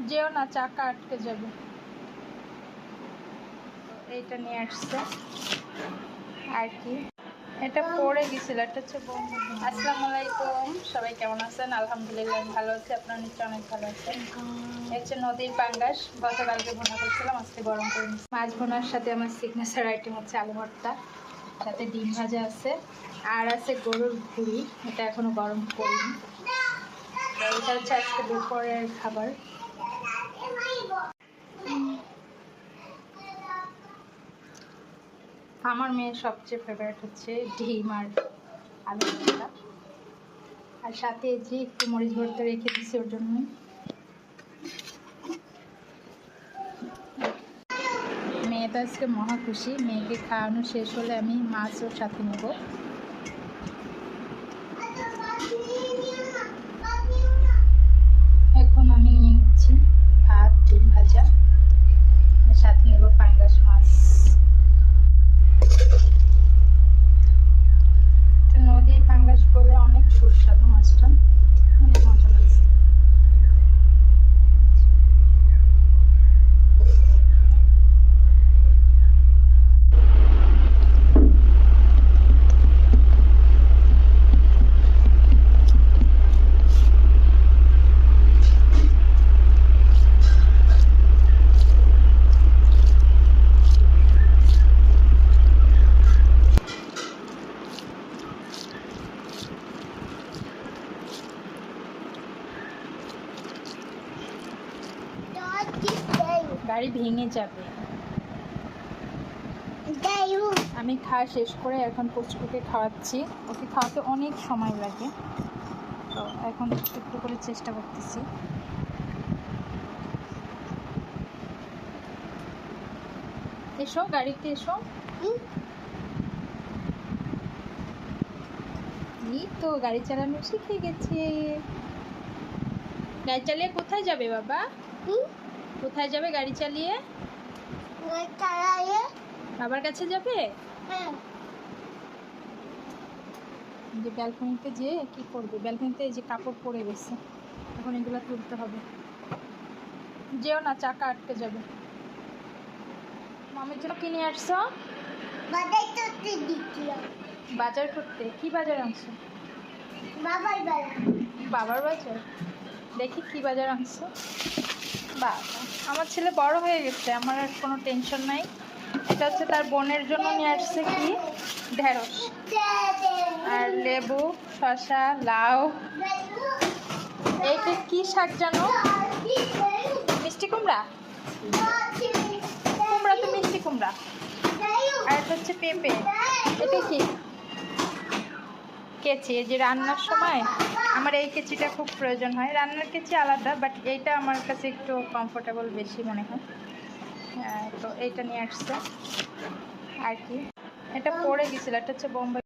যেও না, চাকা আটকে যাবে। এইটা নিয়ে আসছে আর কি, এটা পড়ে গেছিল। এটা হচ্ছে বন্ধু। আসসালামু আলাইকুম, সবাই কেমন আছেন? আলহামদুলিল্লাহ আমি ভালো আছি, আপনারা নিশ্চয় অনেক ভালো আছেন। হচ্ছে নদীর পাঙ্গাস, গতকালকে ভুনা করছিলাম, আজকে গরম করে নিচ্ছি। মাছ ভুনার সাথে আমার সিগনেচার আইটেম হচ্ছে আলু ভর্তা, সাথে ডিম ভাজা আছে, আর আছে গরুর ভুড়ি, এটা এখনো গরম করিনি। এটা হচ্ছে আজকে দুপুরের খাবার। আমার মেয়ের সবচেয়ে ফেভারিট হচ্ছে ডিম আর আলু ভর্তা, আর সাথে যে একটু মরিচ ভর্তা রেখে দিচ্ছি ওর জন্য। মেয়ে তো আজকে মহা খুশি, মেয়েকে খাওয়ানো শেষ হলে আমি মাছও সাথে নেব। এখন আমি নিয়ে নিচ্ছি ভাত, ডিম ভাজা, সাথে নেব পাঙ্গাস মাছ। নদীর পাঙ্গাস বলে অনেক সুস্বাদু মাছটা, অনেক মজা লাগছে। গাড়ি ভেঙে যাবে। আমি খাওয়া শেষ করে এখন পুচকুকে খাওয়াচ্ছি, ওকে খাওয়াতে অনেক সময় লাগে, তো এখন একটু করে চেষ্টা করতেছি। এসো গাড়িতে এসো। এই তো গাড়ি চালানো শিখে গেছে। গাড়ি চালিয়ে কোথায় যাবে বাবা? কোথায় যাবে গাড়ি চালিয়ে? বাবার কাছে যাবে? যে ব্যালকনিতে যে কি করবে, ব্যালকনিতে এই যে কাপড় পরে গেছে, এখন এগুলো তুলতে হবে। যেও না, চাকা আটকে যাবে। মামির জন্য কিনে আসছো? বাজার করতে? কি বাজার আনছো? বাবার বাজার। দেখি কি বাজার আনছো। বাবা, আমার ছেলে বড় হয়ে গেছে, আমার আর কোনো টেনশন নাই। এটা হচ্ছে তার বোনের জন্য নিয়ে আসছে কি ঢেঁড়স আর লেবু, শসা, লাউ। এইটা কি শাক জানো? মিষ্টি কুমড়া। কুমড়া তো মিষ্টি কুমড়া। আর এটা হচ্ছে পেঁপে। এটা কি? কেচি। এই যে রান্নার সময় আমার এই কেচিটা খুব প্রয়োজন হয়। রান্নার কেচি আলাদা, বাট এইটা আমার কাছে একটু কমফোর্টেবল বেশি মনে হয়। তো এইটা নিয়ে আসছে আর কি, এটা পড়ে গেছিলো। এটা হচ্ছে বোম্বাই